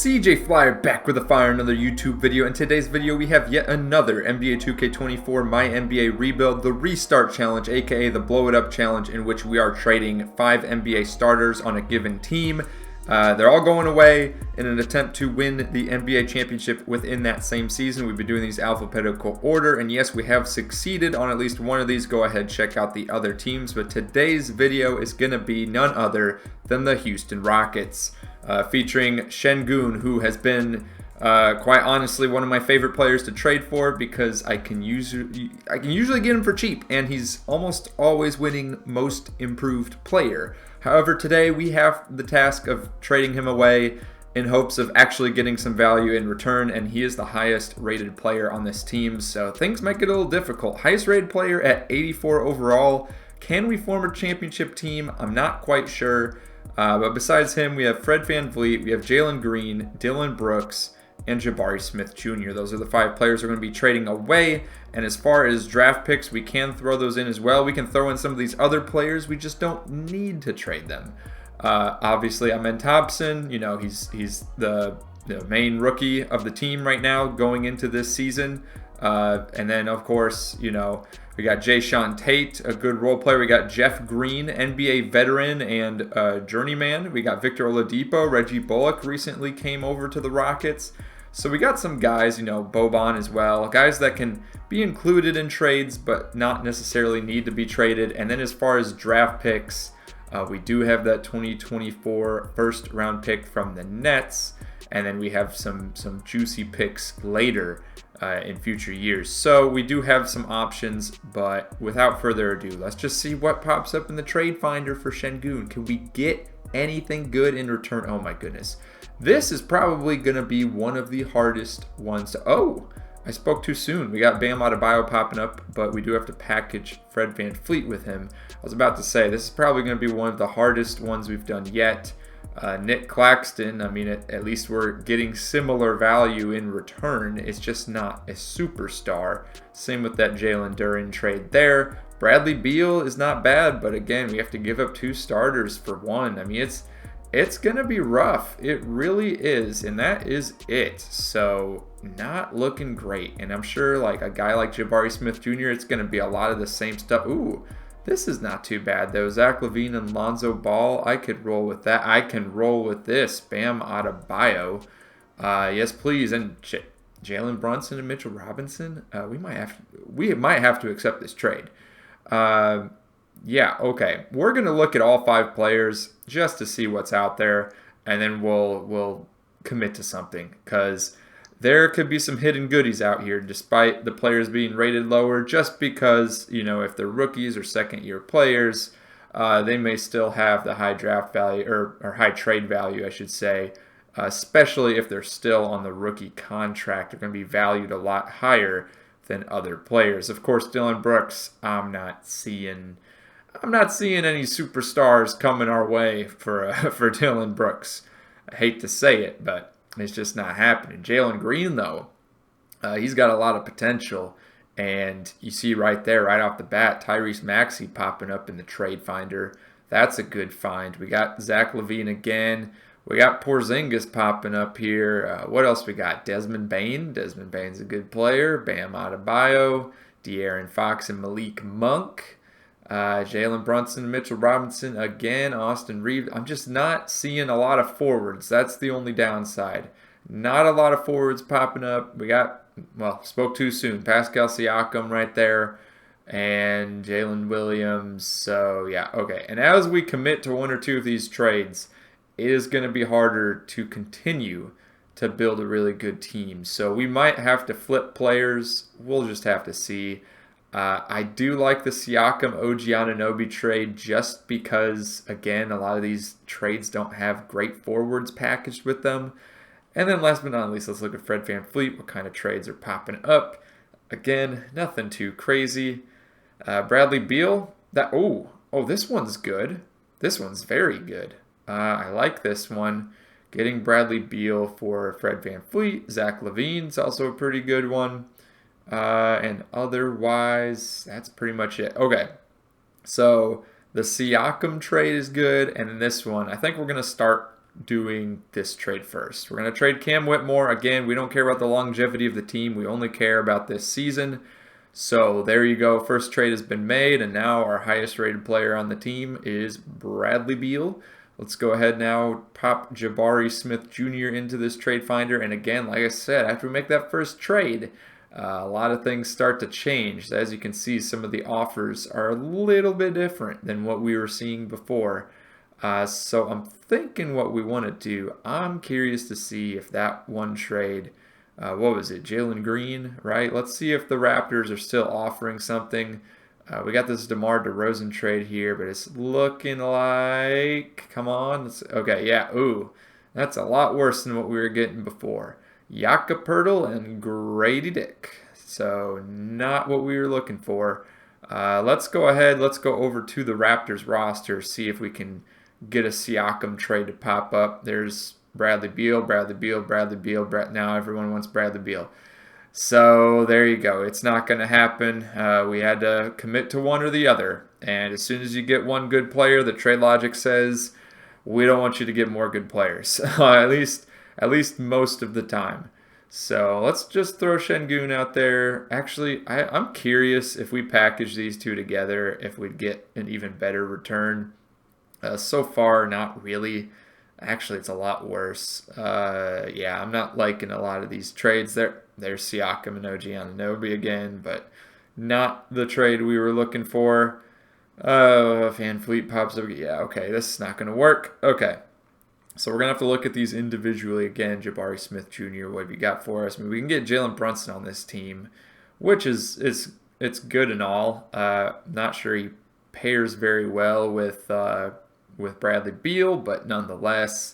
CJ Flyer back with a fire, another YouTube video. In today's video, we have yet another NBA 2K24 My NBA Rebuild, the Restart Challenge, aka the Blow It Up Challenge, in which we are trading 5 NBA starters on a given team. They're all going away in an attempt to win the NBA championship within that same season. We've been doing these alphabetical order, and yes, we have succeeded on at least one of these. Go ahead, check out the other teams, but today's video is going to be none other than the Houston Rockets, featuring Sengun, who has been quite honestly one of my favorite players to trade for because I can usually get him for cheap, and he's almost always winning most improved player. However, today we have the task of trading him away in hopes of actually getting some value in return, and he is the highest rated player on this team, so things might get a little difficult. Highest rated player at 84 overall. Can we form a championship team? I'm not quite sure. But besides him, we have Fred VanVleet, we have Jalen Green, Dillon Brooks, and Jabari Smith Jr. Those are the 5 players we're going to be trading away. And as far as draft picks, we can throw those in as well. We can throw in some of these other players. We just don't need to trade them. Obviously, Amen Thompson, you know, he's the main rookie of the team right now going into this season. And then, of course, you know, we got Jayshawn Tate, a good role player. We got Jeff Green, NBA veteran and journeyman. We got Victor Oladipo. Reggie Bullock recently came over to the Rockets. So we got some guys, you know, Boban as well. Guys that can be included in trades but not necessarily need to be traded. And then as far as draft picks, we do have that 2024 first round pick from the Nets. And then we have some juicy picks later in future years. So we do have some options, but without further ado, let's just see what pops up in the trade finder for Sengun. Can we get anything good in return? Oh my goodness. This is probably going to be one of the hardest ones to... Oh, I spoke too soon. We got Bam Adebayo popping up, but we do have to package Fred VanVleet with him. I was about to say, this is probably going to be one of the hardest ones we've done yet. Nick Claxton, I mean, at least we're getting similar value in return. It's just not a superstar. Same with that Jalen Duren trade there. Bradley Beal is not bad, but again, we have to give up 2 starters for 1. I mean, it's going to be rough. It really is, and that is it. So, not looking great. And I'm sure, like, a guy like Jabari Smith Jr., it's going to be a lot of the same stuff. Ooh. This is not too bad, though. Zach LaVine and Lonzo Ball, I could roll with that. I can roll with this. Bam Adebayo. Yes, please. And Jalen Brunson and Mitchell Robinson. We might have to accept this trade. Yeah, okay. We're going to look at all 5 players just to see what's out there, and then we'll commit to something, because there could be some hidden goodies out here despite the players being rated lower, just because, you know, if they're rookies or second-year players, they may still have the high draft value, or high trade value, I should say, especially if they're still on the rookie contract. They're going to be valued a lot higher than other players. Of course, Dillon Brooks, I'm not seeing any superstars coming our way for Dillon Brooks. I hate to say it, but it's just not happening. Jalen Green, though, he's got a lot of potential. And you see right there, right off the bat, Tyrese Maxey popping up in the trade finder. That's a good find. We got Zach LaVine again. We got Porzingis popping up here. What else we got? Desmond Bane. Desmond Bane's a good player. Bam Adebayo, De'Aaron Fox, and Malik Monk. Jalen Brunson, Mitchell Robinson again, Austin Reeves. I'm just not seeing a lot of forwards. That's the only downside. Not a lot of forwards popping up. We got, well, spoke too soon. Pascal Siakam right there, and Jalen Williams. So, yeah, okay. And as we commit to 1 or 2 of these trades, it is going to be harder to continue to build a really good team. So we might have to flip players. We'll just have to see. I do like the Siakam OG Anunoby trade just because, again, a lot of these trades don't have great forwards packaged with them. And then last but not least, let's look at Fred VanVleet. What kind of trades are popping up? Again, nothing too crazy. Bradley Beal. This one's good. This one's very good. I like this one. Getting Bradley Beal for Fred VanVleet. Zach LaVine's also a pretty good one. And otherwise, that's pretty much it. Okay, so the Siakam trade is good, and then this one, I think we're going to start doing this trade first. We're going to trade Cam Whitmore. Again, we don't care about the longevity of the team. We only care about this season. So there you go. First trade has been made, and now our highest rated player on the team is Bradley Beal. Let's go ahead now, pop Jabari Smith Jr. into this trade finder. And again, like I said, after we make that first trade, a lot of things start to change. As you can see, some of the offers are a little bit different than what we were seeing before. So I'm thinking what we want to do. I'm curious to see if that one trade, what was it, Jalen Green, right? Let's see if the Raptors are still offering something. We got this DeMar DeRozan trade here, but it's looking like, come on, okay, yeah, ooh, that's a lot worse than what we were getting before. Jakob Poeltl and Grady Dick, so not what we were looking for. Let's go ahead, let's go over to the Raptors roster, see if we can get a Siakam trade to pop up. There's Bradley Beal, Bradley Beal, Bradley Beal, now everyone wants Bradley Beal. So there you go. It's not going to happen. We had to commit to one or the other. And as soon as you get one good player, the trade logic says we don't want you to get more good players. at least most of the time. So let's just throw Şengün out there. Actually, I'm curious if we package these two together, if we'd get an even better return. So far, not really. Actually, it's a lot worse. Yeah, I'm not liking a lot of these trades. There's Siakam and OG Anunoby again, but not the trade we were looking for. Van Fleet pops up. Yeah, okay, this is not going to work. Okay, so we're going to have to look at these individually again. Jabari Smith Jr., what have you got for us? I mean, we can get Jalen Brunson on this team, which it's good and all. Not sure he pairs very well with Bradley Beal, but nonetheless,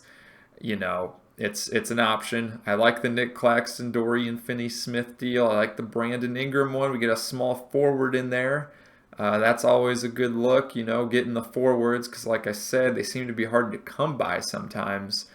you know, it's an option. I like the Nick Claxton, Dorian Finney-Smith deal. I like the Brandon Ingram one. We get a small forward in there. That's always a good look, you know, getting the forwards, because like I said, they seem to be hard to come by sometimes.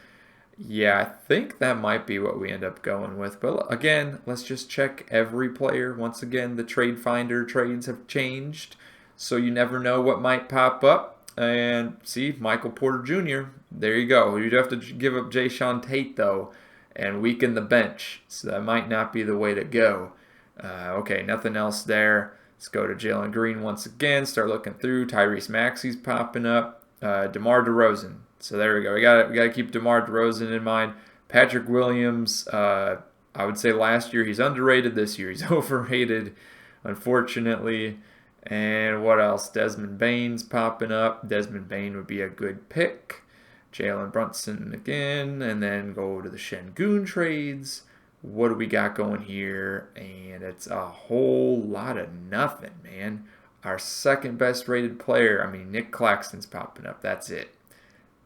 Yeah, I think that might be what we end up going with. But again, let's just check every player. Once again, the trade finder trades have changed, so you never know what might pop up. And see, Michael Porter Jr., there you go. You'd have to give up Jae'Sean Tate, though, and weaken the bench. So that might not be the way to go. Okay, nothing else there. Let's go to Jalen Green once again. Start looking through. Tyrese Maxey's popping up. DeMar DeRozan. So there we go. We got to keep DeMar DeRozan in mind. Patrick Williams, I would say last year he's underrated. This year he's overrated, unfortunately. And what else? Desmond Bane's popping up. Desmond Bane would be a good pick. Jalen Brunson again. And then go to the Şengün trades. What do we got going here? And it's a whole lot of nothing, man. Our second best rated player, I mean, Nick Claxton's popping up. That's it.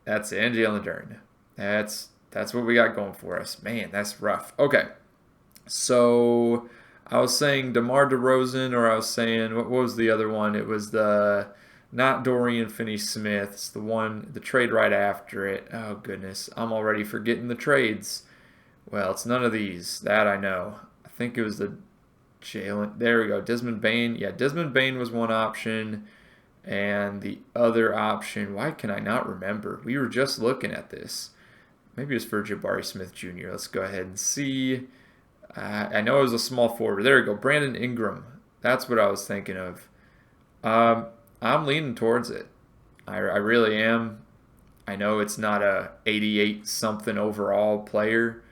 That's it. And Jalen Duren. That's what we got going for us. Man, that's rough. Okay. So I was saying DeMar DeRozan, or I was saying, what was the other one? It was not Dorian Finney-Smith. It's the trade right after it. Oh, goodness. I'm already forgetting the trades. Well, it's none of these. That I know. I think it was the Jalen. There we go. Desmond Bane. Yeah, Desmond Bane was one option. And the other option, why can I not remember? We were just looking at this. Maybe it was for Jabari Smith Jr. Let's go ahead and see. I know it was a small forward. There we go. Brandon Ingram. That's what I was thinking of. I'm leaning towards it. I really am. I know it's not a 88-something overall player.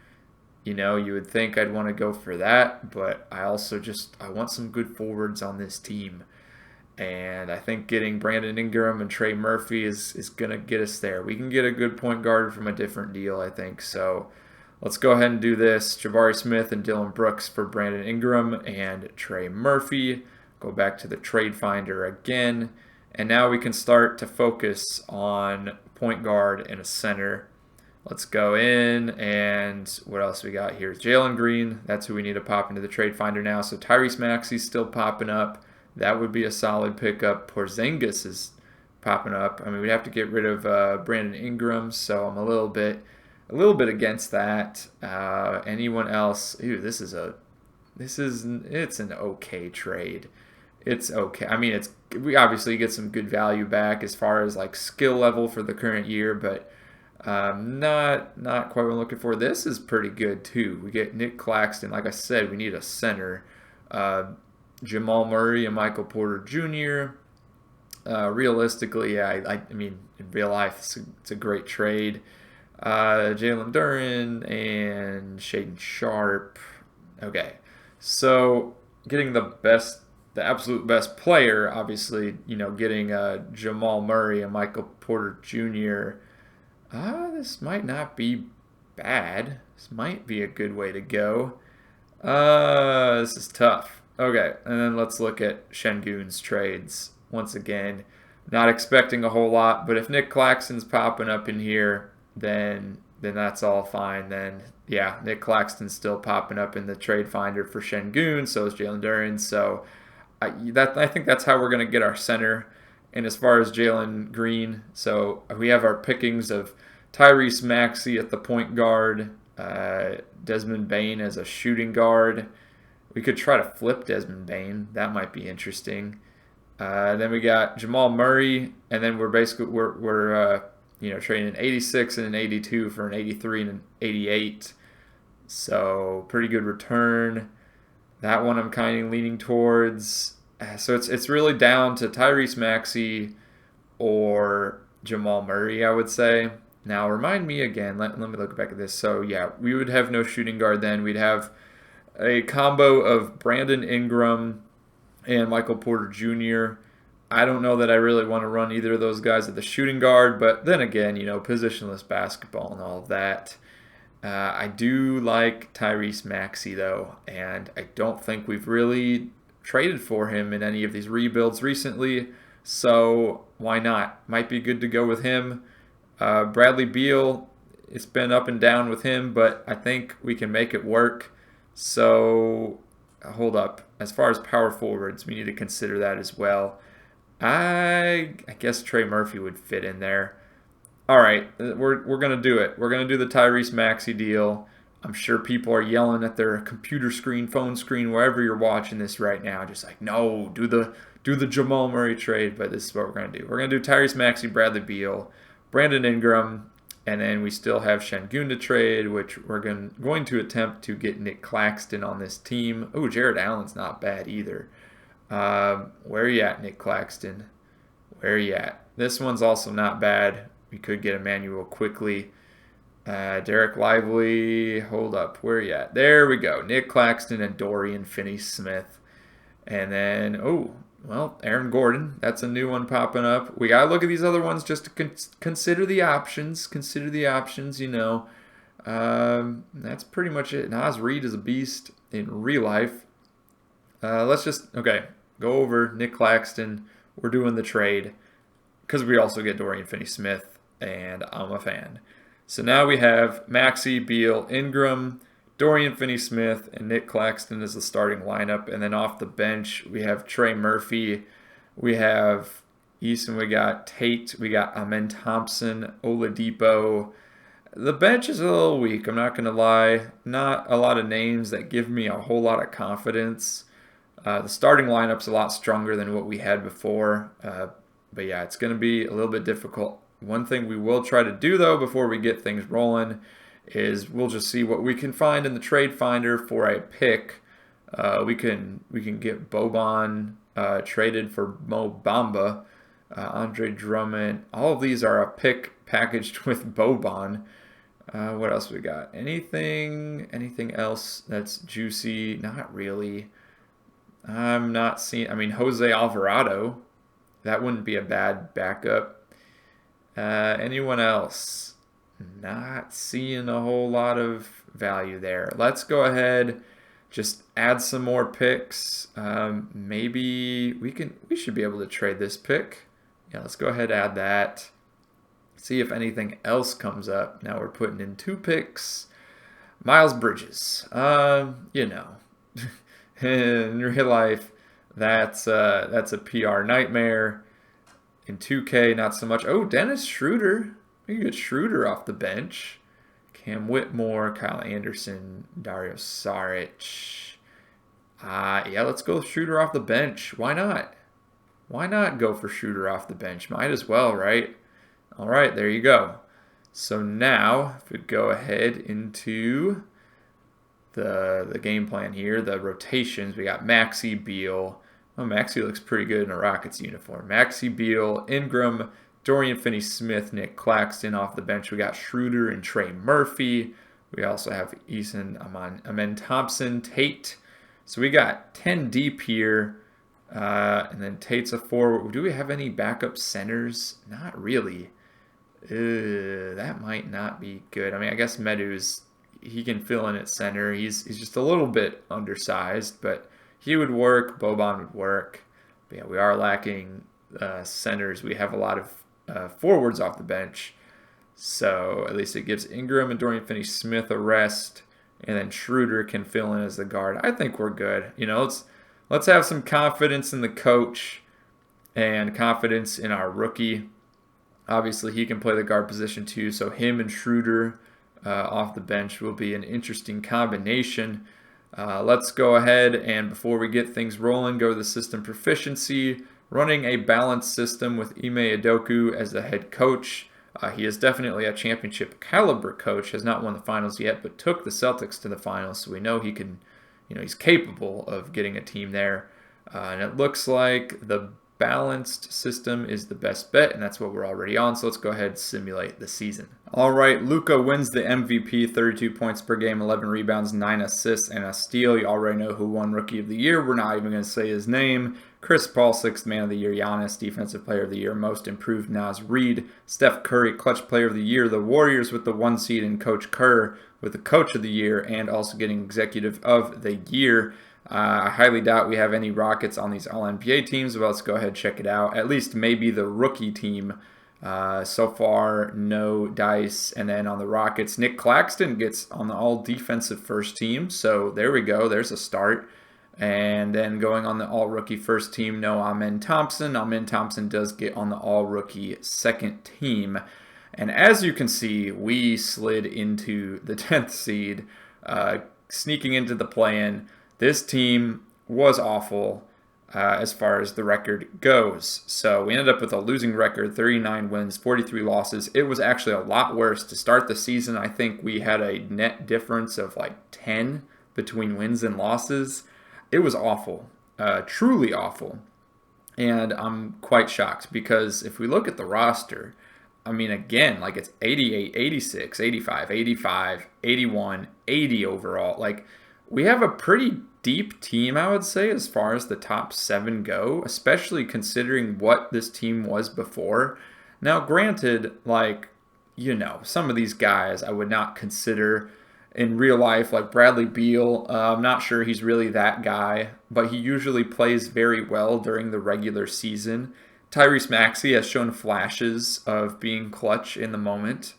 You know, you would think I'd want to go for that, but I also I want some good forwards on this team. And I think getting Brandon Ingram and Trey Murphy is going to get us there. We can get a good point guard from a different deal, I think. So let's go ahead and do this. Jabari Smith and Dylan Brooks for Brandon Ingram and Trey Murphy. Go back to the trade finder again. And now we can start to focus on point guard and a center. Let's go in, and what else we got here? Jalen Green. That's who we need to pop into the trade finder now. So Tyrese Maxey's still popping up. That would be a solid pickup. Porzingis is popping up. I mean, we'd have to get rid of Brandon Ingram, so I'm a little bit against that. Anyone else? Ew, it's an okay trade. It's okay. I mean, we obviously get some good value back as far as like skill level for the current year, but Not quite what I'm looking for. This is pretty good too. We get Nick Claxton. Like I said, we need a center. Jamal Murray and Michael Porter Jr. Realistically, yeah, I mean, in real life, it's a great trade. Jalen Duren and Shaden Sharp. Okay, so getting the absolute best player, obviously, getting Jamal Murray and Michael Porter Jr. This might not be bad. This might be a good way to go. This is tough. Okay, and then let's look at Şengün's trades. Once again, not expecting a whole lot, but if Nick Claxton's popping up in here, then that's all fine. Then yeah, Nick Claxton's still popping up in the trade finder for Şengün, so is Jalen Duren. So I think that's how we're gonna get our center. And as far as Jalen Green, so we have our pickings of Tyrese Maxey at the point guard, Desmond Bane as a shooting guard. We could try to flip Desmond Bane. That might be interesting. Then we got Jamal Murray, and then we're trading an 86 and an 82 for an 83 and an 88. So pretty good return. That one I'm kind of leaning towards. So it's really down to Tyrese Maxey or Jamal Murray, I would say. Now remind me again. Let me look back at this. So yeah, we would have no shooting guard then. We'd have a combo of Brandon Ingram and Michael Porter Jr. I don't know that I really want to run either of those guys at the shooting guard, but then again, positionless basketball and all of that. I do like Tyrese Maxey though, and I don't think we've really traded for him in any of these rebuilds recently, so why not? Might be good to go with him. Bradley Beal, it's been up and down with him, but I think we can make it work. So hold up. As far as power forwards, we need to consider that as well. I guess Trey Murphy would fit in there. All right, we're gonna do it. We're gonna do the Tyrese Maxey deal. I'm sure people are yelling at their computer screen, phone screen, wherever you're watching this right now, just like, no, do the Jamal Murray trade. But this is what we're gonna do. We're gonna do Tyrese Maxey, Bradley Beal, Brandon Ingram, and then we still have Şengün to trade, which we're going to attempt to get Nick Claxton on this team. Oh, Jared Allen's not bad either. Where are you at, Nick Claxton? Where are you at? This one's also not bad. We could get Emmanuel quickly. Derek Lively, hold up. Where are you at? There we go. Nick Claxton and Dorian Finney-Smith. And then, Aaron Gordon. That's a new one popping up. We got to look at these other ones just to consider the options. Consider the options, That's pretty much it. Naz Reid is a beast in real life. Let's just, go over Nick Claxton. We're doing the trade because we also get Dorian Finney-Smith, and I'm a fan. So now we have Maxey, Beal, Ingram, Dorian Finney-Smith, and Nick Claxton as the starting lineup. And then off the bench, we have Trey Murphy. We have Easton. We got Tate. We got Amen Thompson, Oladipo. The bench is a little weak, I'm not going to lie. Not a lot of names that give me a whole lot of confidence. The starting lineup's a lot stronger than what we had before. But yeah, it's going to be a little bit difficult. One thing we will try to do, though, before we get things rolling is we'll just see what we can find in the trade finder for a pick. We can get Boban traded for Mo Bamba, Andre Drummond. All of these are a pick packaged with Boban. What else we got? Anything else that's juicy? Not really. I'm not seeing. I mean, Jose Alvarado. That wouldn't be a bad backup. Anyone else? Not seeing a whole lot of value there. Let's go ahead, just add some more picks. Maybe we should be able to trade this pick. Yeah, let's go ahead and add that. See if anything else comes up. Now we're putting in 2 picks. Miles Bridges. In real life, that's a PR nightmare. In 2K, not so much. Oh, Dennis Schroeder. We can get Schroeder off the bench. Cam Whitmore, Kyle Anderson, Dario Saric. Yeah, let's go Schroeder off the bench. Why not? Why not go for Schroeder off the bench? Might as well, right? All right, there you go. So now, if we go ahead into the game plan here, the rotations, we got Maxey, Beal. Oh, Maxey looks pretty good in a Rockets uniform. Maxey, Beal, Ingram, Dorian Finney-Smith, Nick Claxton. Off the bench, we got Schroeder and Trey Murphy. We also have Amen Thompson, Tate. So we got 10 deep here. And then Tate's a forward. Do we have any backup centers? Not really. That might not be good. I mean, I guess Medu's, he can fill in at center. He's just a little bit undersized, but he would work. Boban would work. But yeah, we are lacking centers. We have a lot of forwards off the bench. So at least it gives Ingram and Dorian Finney-Smith a rest, and then Schroeder can fill in as the guard. I think we're good. You know, let's have some confidence in the coach and confidence in our rookie. Obviously, he can play the guard position too, so him and Schroeder off the bench will be an interesting combination. Let's go ahead and before we get things rolling, go to the system proficiency. Running a balanced system with Ime Udoka as the head coach. He is definitely a championship caliber coach, has not won the finals yet, but took the Celtics to the finals, so we know he can, he's capable of getting a team there. And it looks like the balanced system is the best bet, and that's what we're already on, so let's go ahead and simulate the season. All right, Luka wins the MVP, 32 points per game, 11 rebounds, 9 assists, and a steal. You already know who won Rookie of the Year. We're not even going to say his name. Chris Paul, 6th Man of the Year. Giannis, Defensive Player of the Year. Most Improved, Naz Reid. Steph Curry, Clutch Player of the Year. The Warriors with the 1 seed, and Coach Kerr with the Coach of the Year, and also getting Executive of the Year. I highly doubt we have any Rockets on these All-NBA teams, but let's go ahead and check it out. At least maybe the rookie team. So far, no dice. And then on the Rockets, Nick Claxton gets on the all-defensive first team. So there we go. There's a start. And then going on the all-rookie first team, no Amen Thompson. Amen Thompson does get on the all-rookie second team. And as you can see, we slid into the 10th seed, sneaking into the play-in. This team was awful as far as the record goes. So we ended up with a losing record, 39 wins, 43 losses. It was actually a lot worse to start the season. I think we had a net difference of like 10 between wins and losses. It was awful, truly awful. And I'm quite shocked because if we look at the roster, I mean, again, like it's 88, 86, 85, 85, 81, 80 overall. Like we have a pretty deep team, I would say, as far as the top 7 go, especially considering what this team was before. Now, granted, like, some of these guys I would not consider in real life, like Bradley Beal. I'm not sure he's really that guy, but he usually plays very well during the regular season. Tyrese Maxey has shown flashes of being clutch in the moment.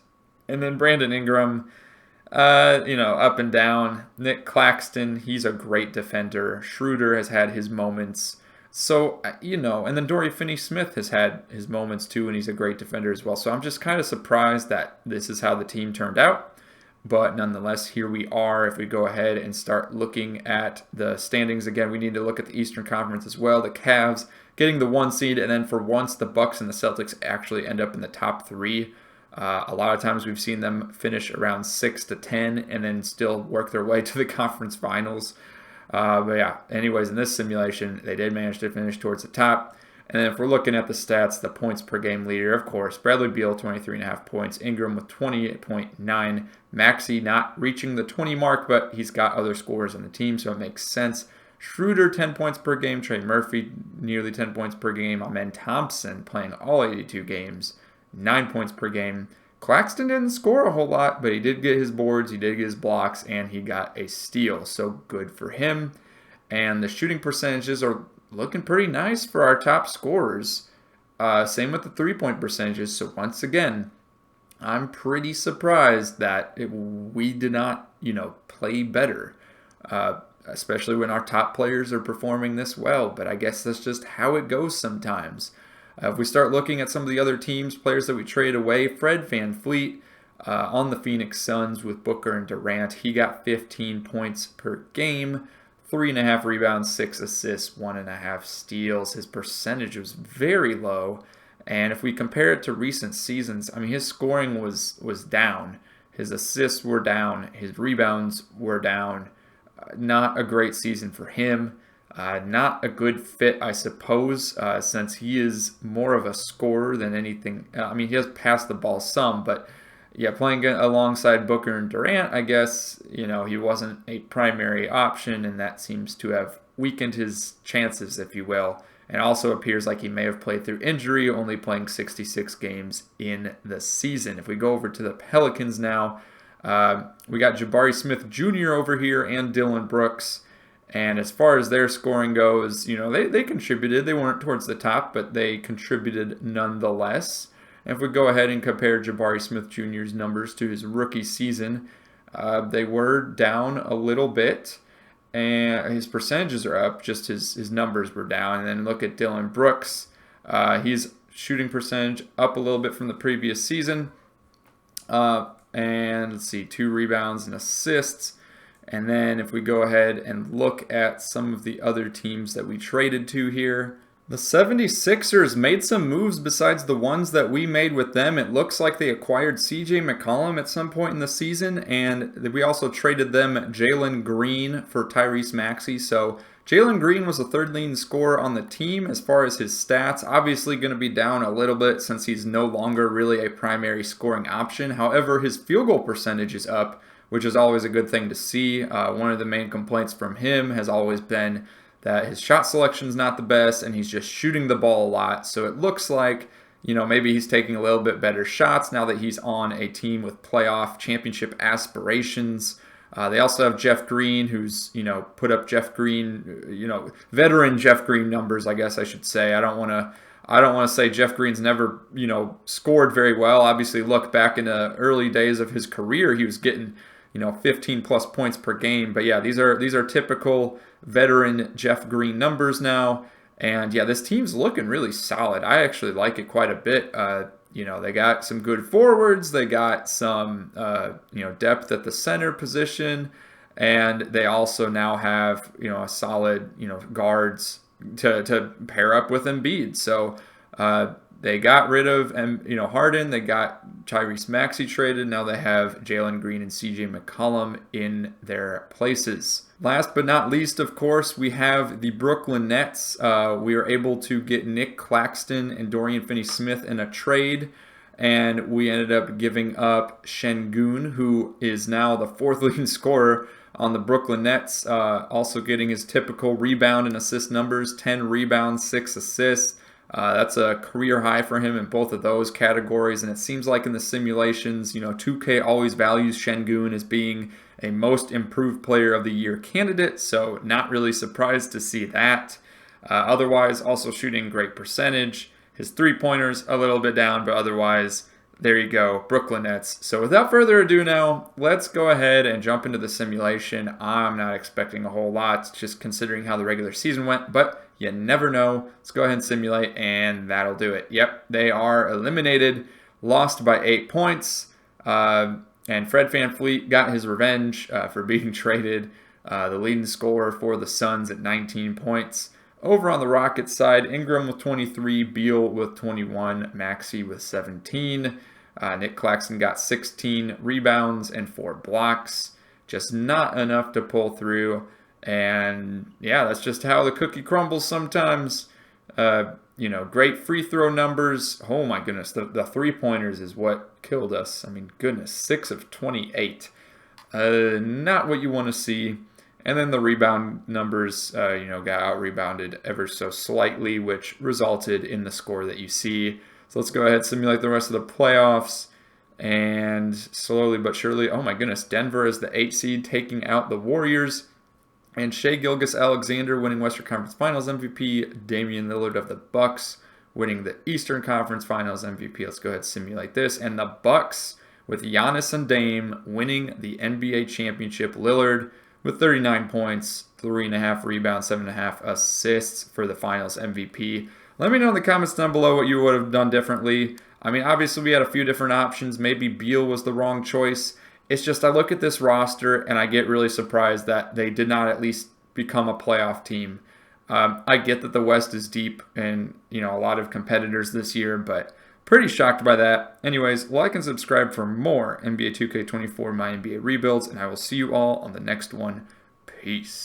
And then Brandon Ingram, up and down. Nick Claxton, he's a great defender. Schroeder has had his moments. So, and then Dorian Finney-Smith has had his moments too, and he's a great defender as well. So I'm just kind of surprised that this is how the team turned out. But nonetheless, here we are. If we go ahead and start looking at the standings again, we need to look at the Eastern Conference as well. The Cavs getting the 1 seed, and then for once, the Bucks and the Celtics actually end up in the top 3. A lot of times we've seen them finish around 6 to 10 and then still work their way to the conference finals. But yeah, anyways, in this simulation, they did manage to finish towards the top. And then if we're looking at the stats, the points per game leader, of course, Bradley Beal, 23.5 points. Ingram with 28.9. Maxey not reaching the 20 mark, but he's got other scorers on the team, so it makes sense. Schroeder, 10 points per game. Trey Murphy, nearly 10 points per game. Amen Thompson playing all 82 games, 9 points per game. Claxton didn't score a whole lot, but he did get his boards, he did get his blocks, and he got a steal. So good for him. And the shooting percentages are looking pretty nice for our top scorers. Same with the three-point percentages. So once again, I'm pretty surprised that we did not, play better. Especially when our top players are performing this well. But I guess that's just how it goes sometimes. If we start looking at some of the other teams, players that we traded away, Fred VanVleet on the Phoenix Suns with Booker and Durant, he got 15 points per game, 3.5 rebounds, 6 assists, 1.5 steals. His percentage was very low, And if we compare it to recent seasons, I mean, his scoring was down. His assists were down. His rebounds were down. Not a great season for him. Not a good fit, I suppose, since he is more of a scorer than anything. I mean, he does pass the ball some, but yeah, playing alongside Booker and Durant, I guess, he wasn't a primary option, and that seems to have weakened his chances, if you will. And also appears like he may have played through injury, only playing 66 games in the season. If we go over to the Pelicans now, we got Jabari Smith Jr. over here and Dylan Brooks. And as far as their scoring goes, they contributed. They weren't towards the top, but they contributed nonetheless. And if we go ahead and compare Jabari Smith Jr.'s numbers to his rookie season, they were down a little bit. And his percentages are up, just his numbers were down. And then look at Dylan Brooks. He's shooting percentage up a little bit from the previous season. And let's see, 2 rebounds and assists. And then if we go ahead and look at some of the other teams that we traded to here, the 76ers made some moves besides the ones that we made with them. It looks like they acquired CJ McCollum at some point in the season, and we also traded them Jalen Green for Tyrese Maxey. So Jalen Green was the 3rd leading scorer on the team as far as his stats. Obviously going to be down a little bit since he's no longer really a primary scoring option. However, his field goal percentage is up, which is always a good thing to see. One of the main complaints from him has always been that his shot selection is not the best and he's just shooting the ball a lot. So it looks like, maybe he's taking a little bit better shots now that he's on a team with playoff championship aspirations. They also have Jeff Green, who's, put up Jeff Green, veteran Jeff Green numbers, I guess I should say. I don't want to say Jeff Green's never, scored very well. Obviously, look, back in the early days of his career, he was getting, 15 plus points per game. But yeah, these are typical veteran Jeff Green numbers now. And yeah, this team's looking really solid. I actually like it quite a bit. They got some good forwards. They got some, depth at the center position. And they also now have, a solid, guards to pair up with Embiid. So they got rid of, Harden. They got Tyrese Maxey traded. Now they have Jalen Green and CJ McCollum in their places. Last but not least, of course, we have the Brooklyn Nets. We were able to get Nick Claxton and Dorian Finney-Smith in a trade, and we ended up giving up Şengün, who is now the 4th leading scorer on the Brooklyn Nets, also getting his typical rebound and assist numbers, 10 rebounds, 6 assists. That's a career high for him in both of those categories, and it seems like in the simulations, 2K always values Şengün as being a most improved player of the year candidate, so not really surprised to see that. Otherwise, also shooting great percentage. His 3-pointers a little bit down, but otherwise, there you go, Brooklyn Nets. So without further ado now, let's go ahead and jump into the simulation. I'm not expecting a whole lot, just considering how the regular season went, but you never know. Let's go ahead and simulate, and that'll do it. Yep, they are eliminated, lost by 8 points, and Fred VanVleet got his revenge for being traded, the leading scorer for the Suns at 19 points. Over on the Rockets side, Ingram with 23, Beal with 21, Maxey with 17. Nick Claxton got 16 rebounds and 4 blocks. Just not enough to pull through. And yeah, that's just how the cookie crumbles sometimes. Great free throw numbers. Oh my goodness, the 3-pointers is what killed us. I mean, goodness, 6 of 28. Not what you want to see. And then the rebound numbers, got out-rebounded ever so slightly, which resulted in the score that you see. So let's go ahead and simulate the rest of the playoffs. And slowly but surely, oh my goodness, Denver is the 8 seed taking out the Warriors. And Shai Gilgeous-Alexander winning Western Conference Finals MVP. Damian Lillard of the Bucks winning the Eastern Conference Finals MVP. Let's go ahead and simulate this. And the Bucks with Giannis and Dame winning the NBA championship. Lillard with 39 points, 3.5 rebounds, 7.5 assists for the Finals MVP. Let me know in the comments down below what you would have done differently. I mean, obviously we had a few different options. Maybe Beal was the wrong choice. It's just I look at this roster and I get really surprised that they did not at least become a playoff team. I get that the West is deep and, a lot of competitors this year, but pretty shocked by that. Anyways, like and subscribe for more NBA 2K24 My NBA rebuilds, and I will see you all on the next one. Peace.